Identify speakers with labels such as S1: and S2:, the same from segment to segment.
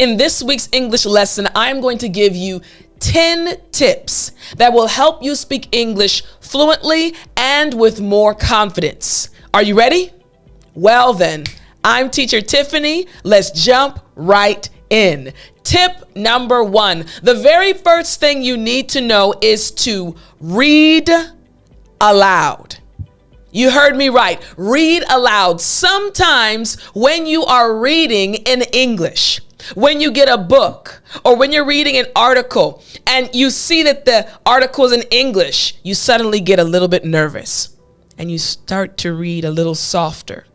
S1: In this week's English lesson, I'm going to give you 10 tips that will help you speak English fluently and with more confidence. Are you ready? Well then, I'm teacher Tiffani. Let's jump right in. Tip number 1. The very first thing you need to know is to read aloud. You heard me right. Read aloud. Sometimes when you are reading in English, when you get a book or when you're reading an article and you see that the article is in English, you suddenly get a little bit nervous and you start to read a little softer.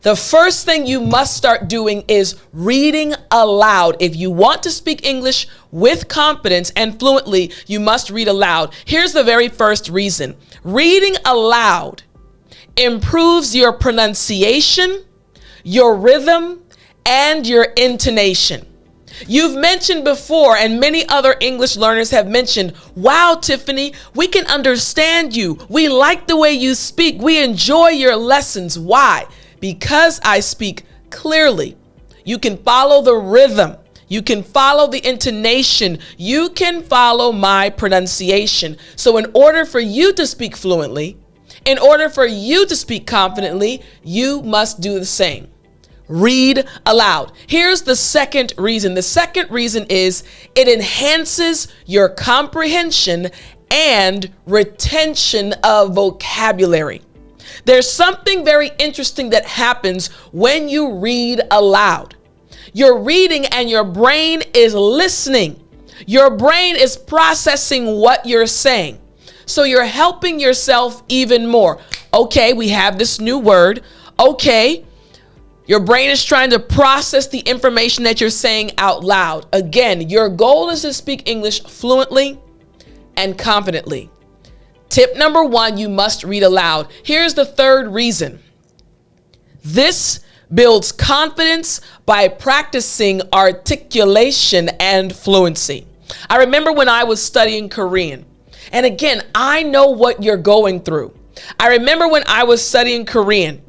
S1: The first thing you must start doing is reading aloud. If you want to speak English with confidence and fluently, you must read aloud. Here's the very first reason. Reading aloud improves your pronunciation, your rhythm, and your intonation. You've mentioned before, and many other English learners have mentioned, wow, Tiffani, we can understand you. We like the way you speak. We enjoy your lessons. Why? Because I speak clearly. You can follow the rhythm. You can follow the intonation. You can follow my pronunciation. So in order for you to speak fluently, in order for you to speak confidently, you must do the same. Read aloud. Here's the second reason. The second reason is it enhances your comprehension and retention of vocabulary. There's something very interesting that happens when you read aloud. You're reading and your brain is listening. Your brain is processing what you're saying. So you're helping yourself even more. Okay, we have this new word. Okay, your brain is trying to process the information that you're saying out loud. Again, your goal is to speak English fluently and confidently. Tip number 1, you must read aloud. Here's the third reason. This builds confidence by practicing articulation and fluency. I remember when I was studying Korean. And again, I know what you're going through. I remember when I was studying Korean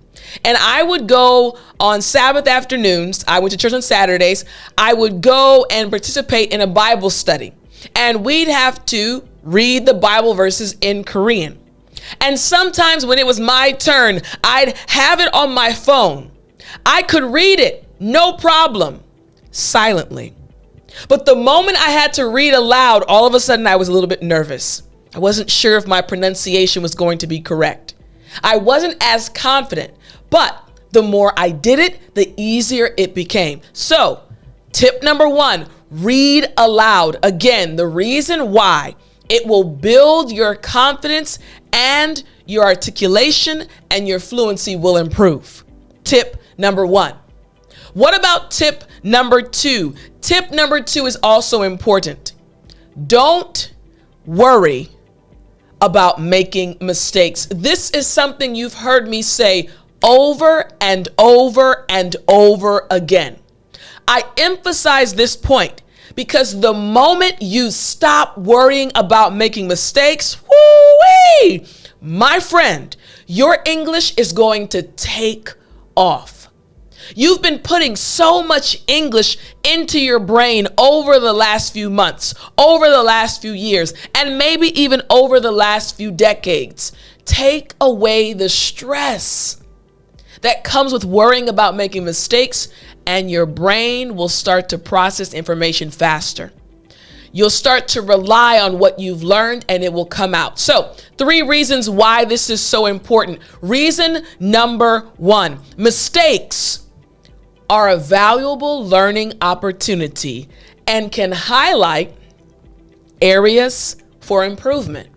S1: and I would go on Sabbath afternoons. I went to church on Saturdays. I would go and participate in a Bible study and we'd have to read the Bible verses in Korean. And sometimes when it was my turn, I'd have it on my phone. I could read it, no problem, silently. But the moment I had to read aloud, all of a sudden I was a little bit nervous. I wasn't sure if my pronunciation was going to be correct. I wasn't as confident, but the more I did it, the easier it became. So, tip number 1, read aloud. Again, the reason why: it will build your confidence and your articulation and your fluency will improve. Tip number 1. What about tip number 2? Tip number 2 is also important. Don't worry about making mistakes. This is something you've heard me say over and over and over again. I emphasize this point because the moment you stop worrying about making mistakes, woo-wee, my friend, your English is going to take off. You've been putting so much English into your brain over the last few months, over the last few years, and maybe even over the last few decades. Take away the stress that comes with worrying about making mistakes, and your brain will start to process information faster. You'll start to rely on what you've learned and it will come out. So, 3 reasons why this is so important. Reason number 1, mistakes are a valuable learning opportunity and can highlight areas for improvement.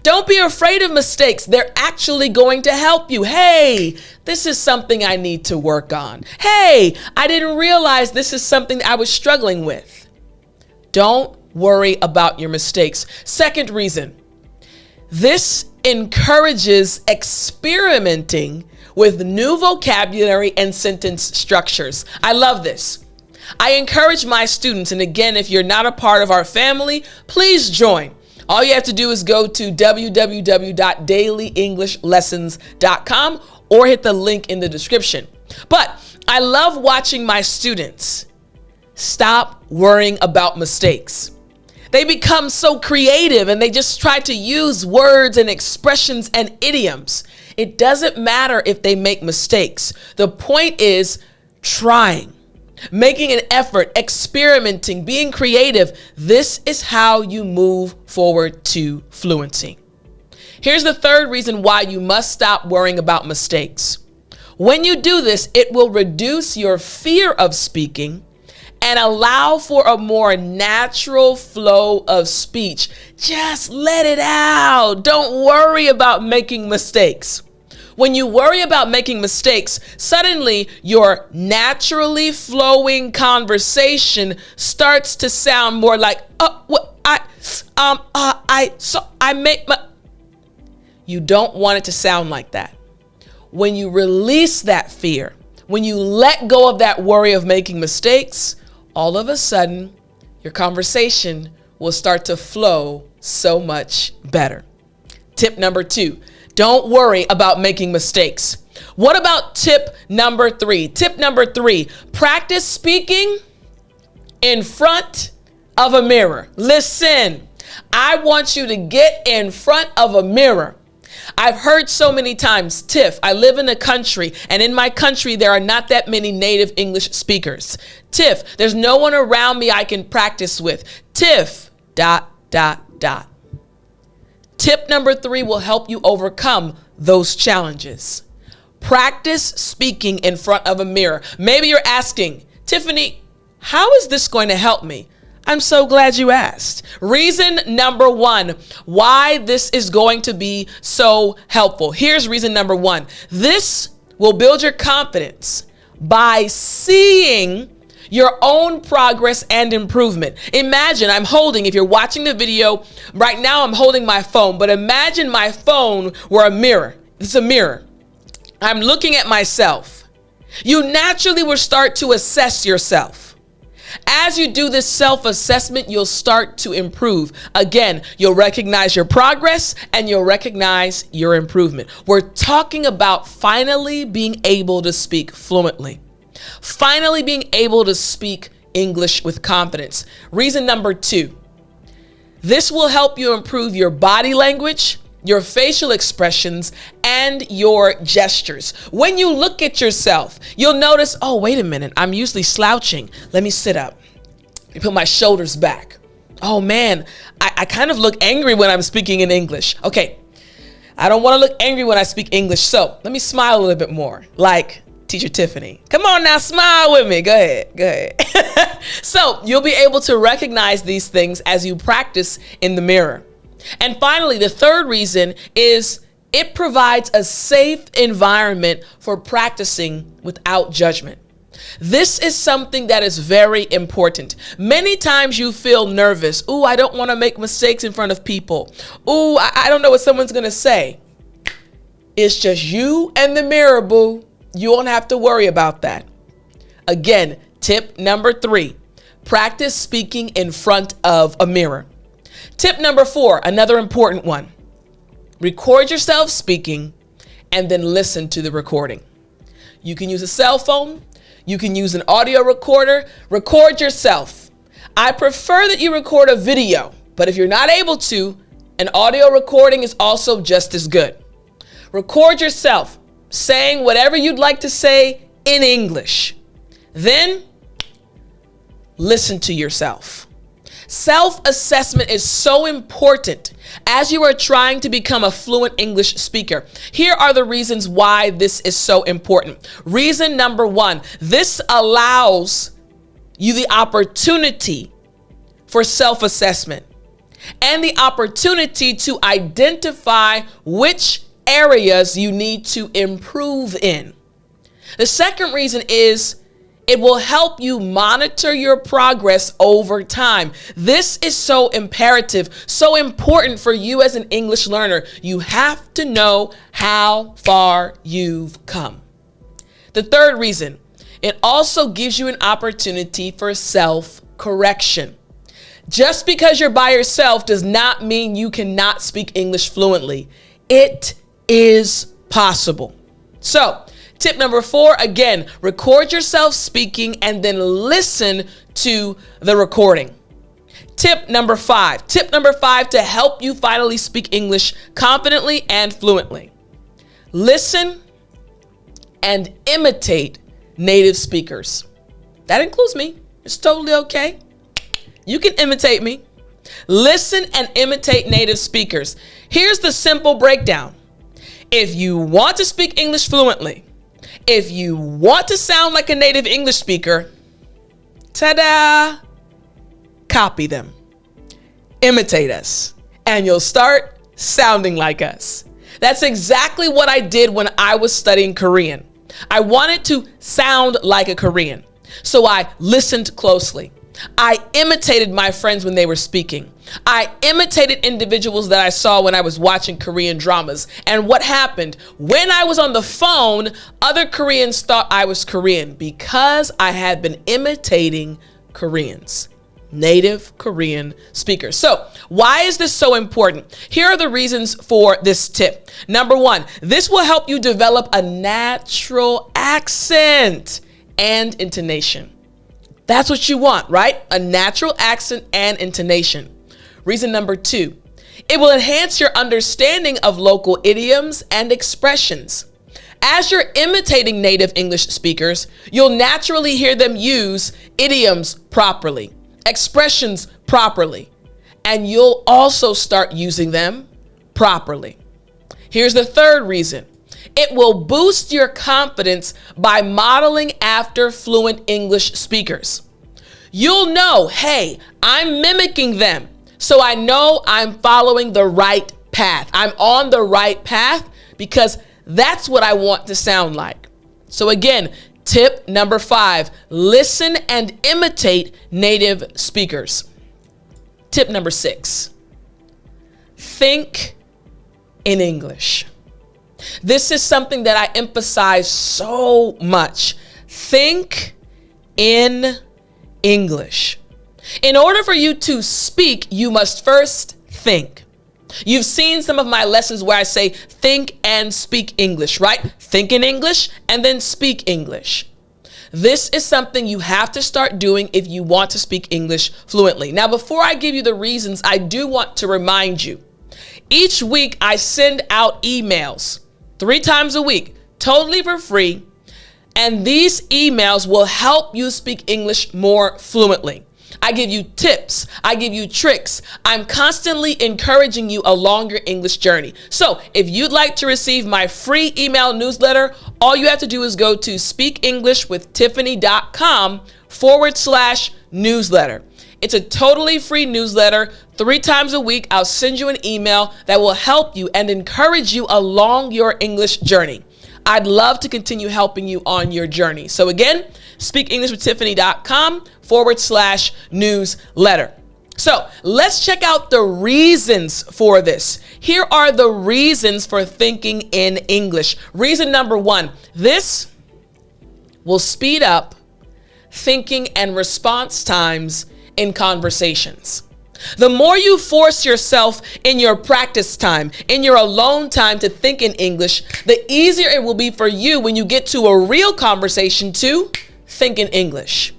S1: Don't be afraid of mistakes. They're actually going to help you. Hey, this is something I need to work on. Hey, I didn't realize this is something I was struggling with. Don't worry about your mistakes. Second reason, this encourages experimenting with new vocabulary and sentence structures. I love this. I encourage my students, and again, if you're not a part of our family, please join. All you have to do is go to www.dailyenglishLessons.com or hit the link in the description. But I love watching my students stop worrying about mistakes. They become so creative and they just try to use words and expressions and idioms. It doesn't matter if they make mistakes. The point is trying, making an effort, experimenting, being creative. This is how you move forward to fluency. Here's the third reason why you must stop worrying about mistakes. When you do this, it will reduce your fear of speaking and allow for a more natural flow of speech. Just let it out. Don't worry about making mistakes. When you worry about making mistakes, suddenly your naturally flowing conversation starts to sound more like, You don't want it to sound like that. When you release that fear, when you let go of that worry of making mistakes, all of a sudden, your conversation will start to flow so much better. Tip number 2, don't worry about making mistakes. What about tip number 3? Tip number 3, practice speaking in front of a mirror. Listen, I want you to get in front of a mirror. I've heard so many times, Tiff, I live in a country, and in my country, there are not that many native English speakers. Tiff, there's no one around me I can practice with. Tiff, ... Tip number 3 will help you overcome those challenges. Practice speaking in front of a mirror. Maybe you're asking, Tiffani, how is this going to help me? I'm so glad you asked. Reason number 1, why this is going to be so helpful. Here's reason number 1. This will build your confidence by seeing your own progress and improvement. Imagine if you're watching the video right now, I'm holding my phone, but imagine my phone were a mirror. It's a mirror. I'm looking at myself. You naturally will start to assess yourself. As you do this self-assessment, you'll start to improve. Again, you'll recognize your progress and you'll recognize your improvement. We're talking about finally being able to speak fluently. Finally being able to speak English with confidence. Reason number 2, this will help you improve your body language, your facial expressions, and your gestures. When you look at yourself, you'll notice, oh, wait a minute, I'm usually slouching. Let me sit up. Let me put my shoulders back. Oh man, I kind of look angry when I'm speaking in English. Okay, I don't want to look angry when I speak English, so let me smile a little bit more, like Teacher Tiffani. Come on now, smile with me. Go ahead. So you'll be able to recognize these things as you practice in the mirror. And finally, the third reason is it provides a safe environment for practicing without judgment. This is something that is very important. Many times you feel nervous. Ooh, I don't want to make mistakes in front of people. Ooh, I don't know what someone's going to say. It's just you and the mirror, boo. You won't have to worry about that. Again, tip number 3, practice speaking in front of a mirror. Tip number 4, another important one. Record yourself speaking and then listen to the recording. You can use a cell phone. You can use an audio recorder. Record yourself. I prefer that you record a video, but if you're not able to, an audio recording is also just as good. Record yourself saying whatever you'd like to say in English. Then listen to yourself. Self-assessment is so important as you are trying to become a fluent English speaker. Here are the reasons why this is so important. Reason number 1, this allows you the opportunity for self-assessment and the opportunity to identify which areas you need to improve in. The second reason is it will help you monitor your progress over time. This is so imperative, so important for you as an English learner. You have to know how far you've come. The third reason, it also gives you an opportunity for self-correction. Just because you're by yourself does not mean you cannot speak English fluently. It is possible. So, Tip number 4, again, record yourself speaking and then listen to the recording. Tip number 5 to help you finally speak English confidently and fluently. Listen and imitate native speakers. That includes me. It's totally okay. You can imitate me. Listen and imitate native speakers. Here's the simple breakdown. If you want to speak English fluently, if you want to sound like a native English speaker, ta-da, copy them. Imitate us, and you'll start sounding like us. That's exactly what I did when I was studying Korean. I wanted to sound like a Korean, so I listened closely. I imitated my friends when they were speaking. I imitated individuals that I saw when I was watching Korean dramas. And what happened? When I was on the phone, other Koreans thought I was Korean because I had been imitating Koreans, native Korean speakers. So why is this so important? Here are the reasons for this tip. Number 1, this will help you develop a natural accent and intonation. That's what you want, right? A natural accent and intonation. Reason number 2, it will enhance your understanding of local idioms and expressions. As you're imitating native English speakers, you'll naturally hear them use idioms properly, expressions properly, and you'll also start using them properly. Here's the third reason. It will boost your confidence by modeling after fluent English speakers. You'll know, hey, I'm mimicking them, so I know I'm following the right path. I'm on the right path because that's what I want to sound like. So again, tip number 5, listen and imitate native speakers. Tip number 6, think in English. This is something that I emphasize so much. Think in English. In order for you to speak, you must first think. You've seen some of my lessons where I say think and speak English, right? Think in English and then speak English. This is something you have to start doing if you want to speak English fluently. Now, before I give you the reasons, I do want to remind you, each week I send out emails 3 times a week, totally for free. And these emails will help you speak English more fluently. I give you tips. I give you tricks. I'm constantly encouraging you along your English journey. So if you'd like to receive my free email newsletter, all you have to do is go to speakenglishwithtiffani.com/newsletter. It's a totally free newsletter. 3 times a week, I'll send you an email that will help you and encourage you along your English journey. I'd love to continue helping you on your journey. So again, speakenglishwithtiffani.com/newsletter. So let's check out the reasons for this. Here are the reasons for thinking in English. Reason number 1, this will speed up thinking and response times in conversations. The more you force yourself in your practice time, in your alone time to think in English, the easier it will be for you when you get to a real conversation to think in English.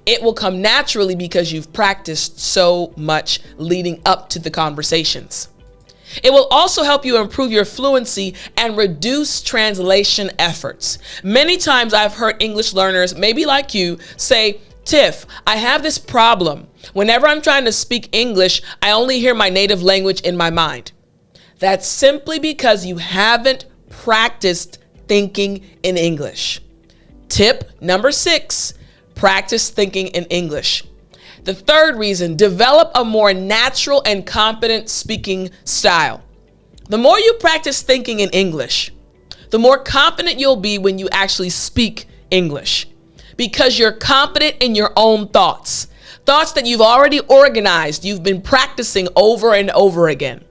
S1: It will come naturally because you've practiced so much leading up to the conversations. It will also help you improve your fluency and reduce translation efforts. Many times I've heard English learners, maybe like you, say, Tiff, I have this problem. Whenever I'm trying to speak English, I only hear my native language in my mind. That's simply because you haven't practiced thinking in English. Tip number 6, practice thinking in English. The third reason, develop a more natural and confident speaking style. The more you practice thinking in English, the more confident you'll be when you actually speak English. Because you're confident in your own thoughts that you've already organized, you've been practicing over and over again.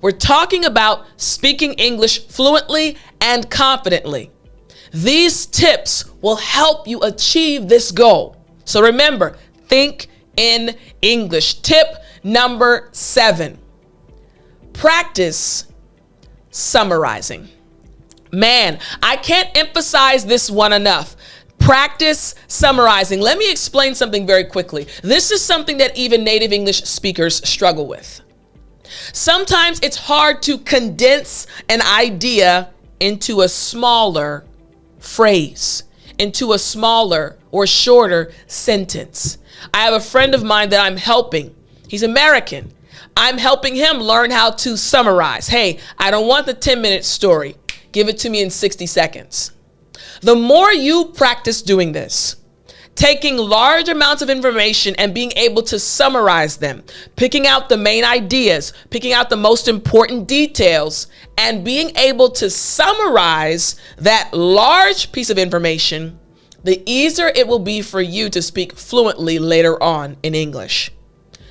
S1: We're talking about speaking English fluently and confidently. These tips will help you achieve this goal. So remember, think in English. Tip number 7, practice summarizing. Man, I can't emphasize this one enough. Practice summarizing. Let me explain something very quickly. This is something that even native English speakers struggle with. Sometimes it's hard to condense an idea into a smaller phrase, into a smaller or shorter sentence. I have a friend of mine that I'm helping. He's American. I'm helping him learn how to summarize. Hey, I don't want the 10-minute story. Give it to me in 60 seconds. The more you practice doing this, taking large amounts of information and being able to summarize them, picking out the main ideas, picking out the most important details, and being able to summarize that large piece of information, the easier it will be for you to speak fluently later on in English.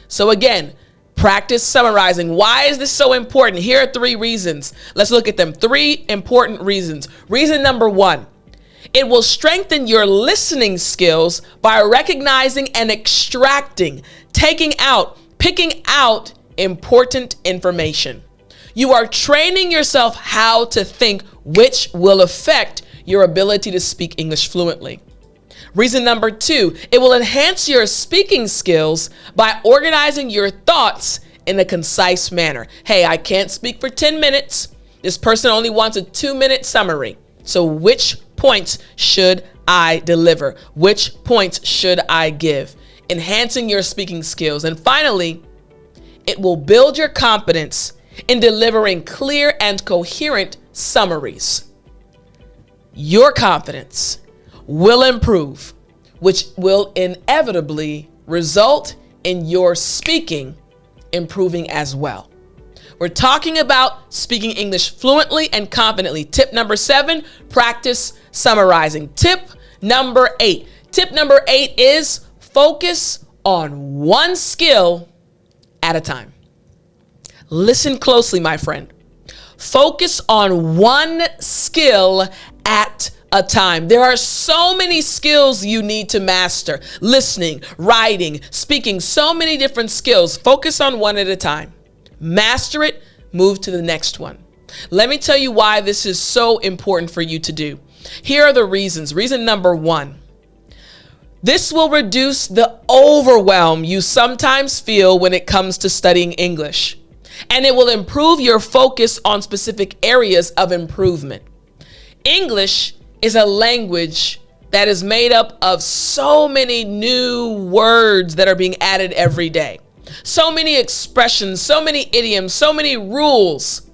S1: So again, practice summarizing. Why is this so important? Here are 3 reasons. Let's look at them. 3 important reasons. Reason number 1, it will strengthen your listening skills by recognizing and extracting, taking out, picking out important information. You are training yourself how to think, which will affect your ability to speak English fluently. Reason number 2, it will enhance your speaking skills by organizing your thoughts in a concise manner. Hey, I can't speak for 10 minutes. This person only wants a 2-minute summary. So which points should I deliver? Which points should I give? Enhancing your speaking skills. And finally, it will build your confidence in delivering clear and coherent summaries. Your confidence will improve, which will inevitably result in your speaking improving as well. We're talking about speaking English fluently and confidently. Tip number 7, practice summarizing. Tip number 8. Tip number 8 is focus on one skill at a time. Listen closely, my friend. Focus on one skill at a time. There are so many skills you need to master. Listening, writing, speaking, so many different skills. Focus on one at a time. Master it, move to the next one. Let me tell you why this is so important for you to do. Here are the reasons. Reason number 1, this will reduce the overwhelm you sometimes feel when it comes to studying English, and it will improve your focus on specific areas of improvement. English is a language that is made up of so many new words that are being added every day. So many expressions, so many idioms, so many rules.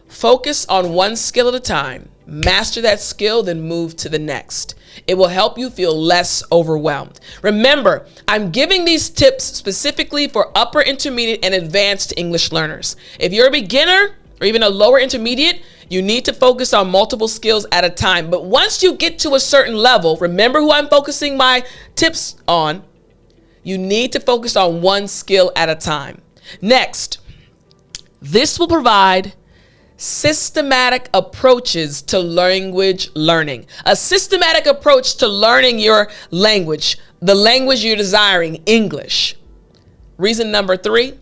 S1: Focus on one skill at a time. Master that skill, then move to the next. It will help you feel less overwhelmed. Remember, I'm giving these tips specifically for upper intermediate and advanced English learners. If you're a beginner or even a lower intermediate, you need to focus on multiple skills at a time. But once you get to a certain level, remember who I'm focusing my tips on. You need to focus on one skill at a time. Next, this will provide systematic approaches to language learning. A systematic approach to learning your language, the language you're desiring, English. Reason number 3,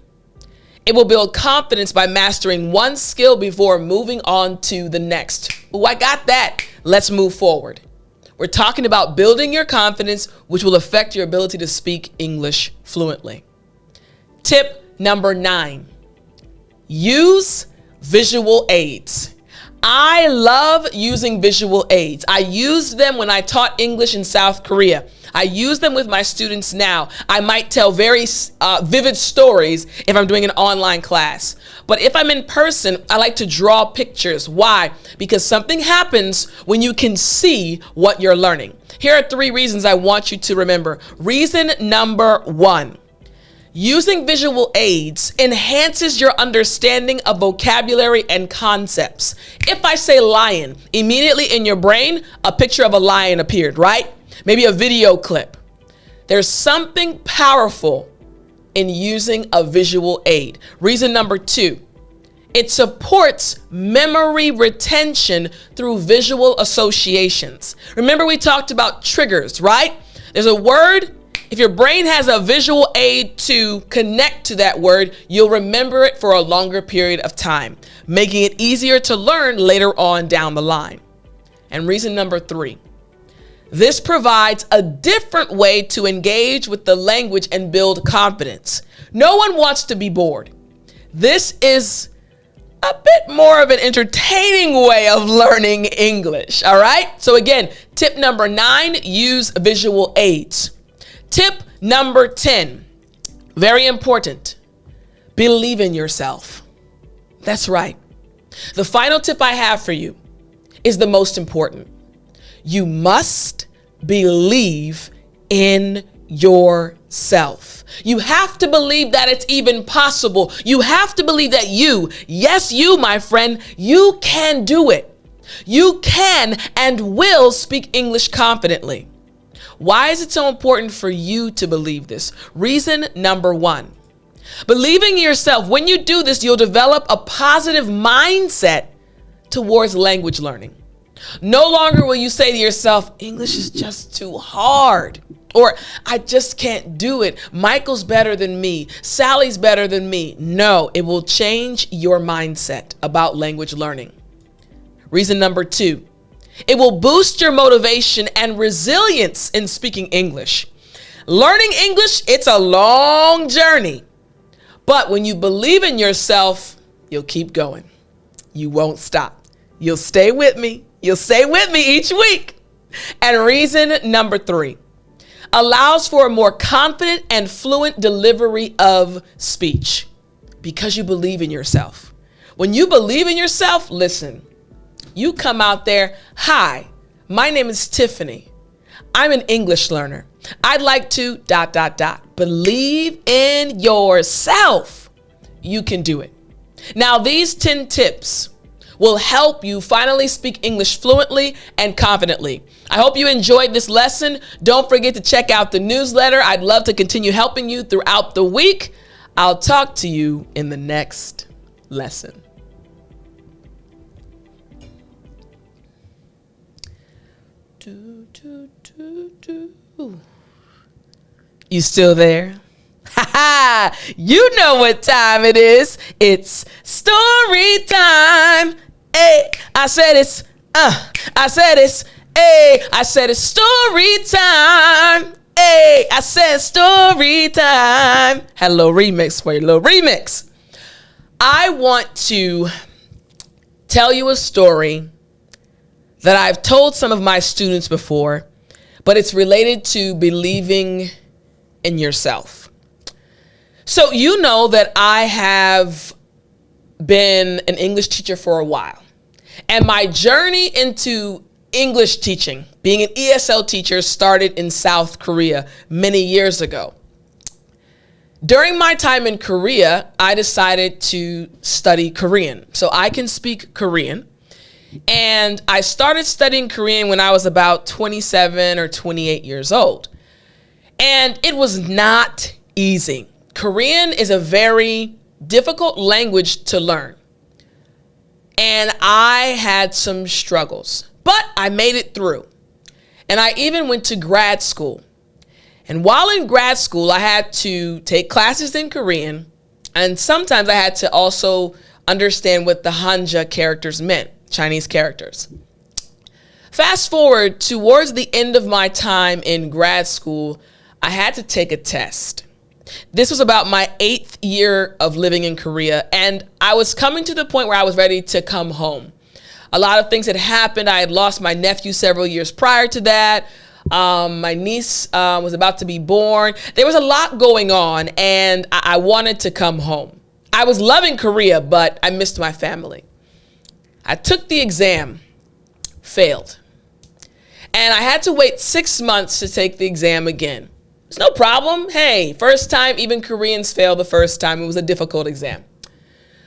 S1: it will build confidence by mastering one skill before moving on to the next. Oh, I got that. Let's move forward. We're talking about building your confidence, which will affect your ability to speak English fluently. Tip number 9, use visual aids. I love using visual aids. I used them when I taught English in South Korea. I use them with my students now. I might tell very vivid stories if I'm doing an online class. But if I'm in person, I like to draw pictures. Why? Because something happens when you can see what you're learning. Here are 3 reasons I want you to remember. Reason number 1, using visual aids enhances your understanding of vocabulary and concepts. If I say lion, immediately in your brain, a picture of a lion appeared, right? Maybe a video clip. There's something powerful in using a visual aid. Reason number 2, it supports memory retention through visual associations. Remember we talked about triggers, right? There's a word. If your brain has a visual aid to connect to that word, you'll remember it for a longer period of time, making it easier to learn later on down the line. And reason number 3, this provides a different way to engage with the language and build confidence. No one wants to be bored. This is a bit more of an entertaining way of learning English, all right? So again, tip number 9, use visual aids. Tip number 10, very important, believe in yourself. That's right. The final tip I have for you is the most important. You must believe in yourself. You have to believe that it's even possible. You have to believe that yes, you, my friend, you can do it. You can and will speak English confidently. Why is it so important for you to believe this? Reason number 1, believing in yourself. When you do this, you'll develop a positive mindset towards language learning. No longer will you say to yourself, English is just too hard, or I just can't do it. Michael's better than me. Sally's better than me. No, it will change your mindset about language learning. Reason number 2, it will boost your motivation and resilience in speaking English. Learning English, it's a long journey, but when you believe in yourself, you'll keep going. You won't stop. You'll stay with me. You'll stay with me each week. And reason number 3, allows for a more confident and fluent delivery of speech because you believe in yourself. When you believe in yourself, listen, you come out there, hi, my name is Tiffani. I'm an English learner. I'd like to ... Believe in yourself. You can do it. Now, these 10 tips will help you finally speak English fluently and confidently. I hope you enjoyed this lesson. Don't forget to check out the newsletter. I'd love to continue helping you throughout the week. I'll talk to you in the next lesson. You still there? You know what time it is. It's story time. Hey, I said it's story time. Hey, I said story time. Had a little remix for you, little remix. I want to tell you a story that I've told some of my students before, but it's related to believing in yourself. So you know that I have been an English teacher for a while. And my journey into English teaching, being an ESL teacher, started in South Korea many years ago. During my time in Korea, I decided to study Korean so I can speak Korean. And I started studying Korean when I was about 27 or 28 years old. And it was not easy. Korean is a very difficult language to learn. And I had some struggles, but I made it through. And I even went to grad school. And while in grad school, I had to take classes in Korean. And sometimes I had to also understand what the Hanja characters meant, Chinese characters. Fast forward towards the end of my time in grad school, I had to take a test. This was about my 8th year of living in Korea, and I was coming to the point where I was ready to come home. A lot of things had happened. I had lost my nephew several years prior to that. My niece was about to be born. There was a lot going on, and I wanted to come home. I was loving Korea, but I missed my family. I took the exam, failed, and I had to wait 6 months to take the exam again. It's no problem. Hey, first time, even Koreans fail the first time. It was a difficult exam.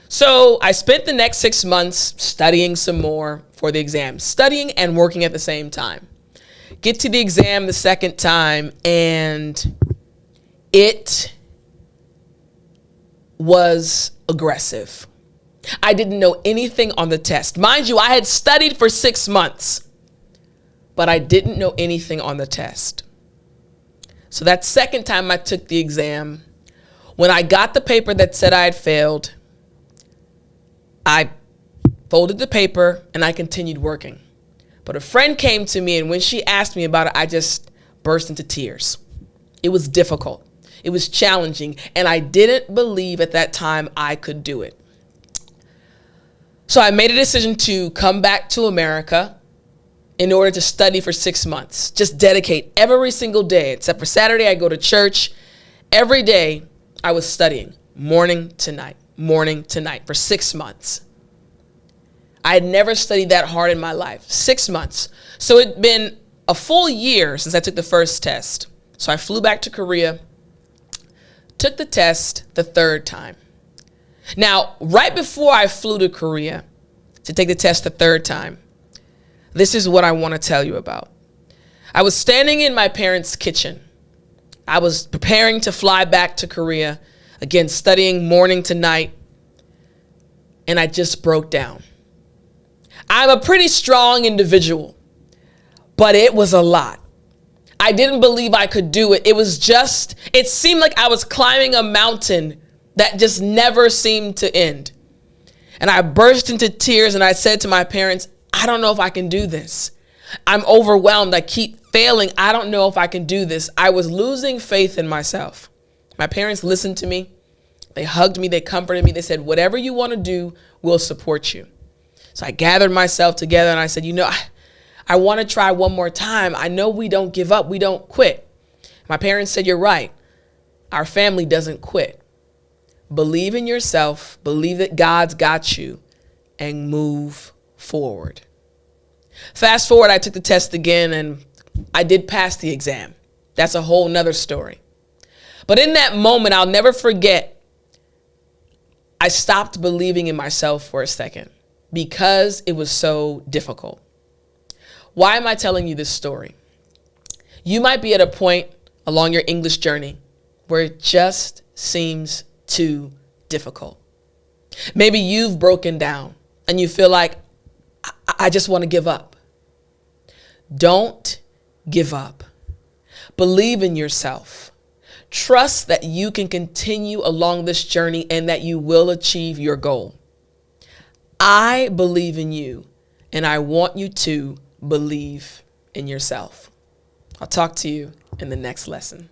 S1: So I spent the next 6 months studying some more for the exam, studying and working at the same time. Get to the exam the second time, and it was aggressive. I didn't know anything on the test. Mind you, I had studied for 6 months, but I didn't know anything on the test. So that second time I took the exam, when I got the paper that said I had failed, I folded the paper and I continued working. But a friend came to me, and when she asked me about it, I just burst into tears. It was difficult. It was challenging, and I didn't believe at that time I could do it. So I made a decision to come back to America in order to study for 6 months. Just dedicate every single day, except for Saturday, I go to church. Every day I was studying, morning to night for 6 months. I had never studied that hard in my life, 6 months. So it'd been a full year since I took the first test. So I flew back to Korea, took the test the third time. Now, right before I flew to Korea to take the test the third time, this is what I want to tell you about. I was standing in my parents' kitchen. I was preparing to fly back to Korea, again, studying morning to night, and I just broke down. I'm a pretty strong individual, but it was a lot. I didn't believe I could do it. It seemed like I was climbing a mountain that just never seemed to end. And I burst into tears and I said to my parents, I don't know if I can do this. I'm overwhelmed. I keep failing. I don't know if I can do this. I was losing faith in myself. My parents listened to me. They hugged me. They comforted me. They said, whatever you want to do, we'll support you. So I gathered myself together and I said, I want to try one more time. I know we don't give up. We don't quit. My parents said, you're right. Our family doesn't quit. Believe in yourself. Believe that God's got you and move forward. Fast forward, I took the test again and I did pass the exam. That's a whole nother story. But in that moment, I'll never forget, I stopped believing in myself for a second because it was so difficult. Why am I telling you this story? You might be at a point along your English journey where it just seems too difficult. Maybe you've broken down and you feel like, I just want to give up. Don't give up. Believe in yourself. Trust that you can continue along this journey and that you will achieve your goal. I believe in you, and I want you to believe in yourself. I'll talk to you in the next lesson.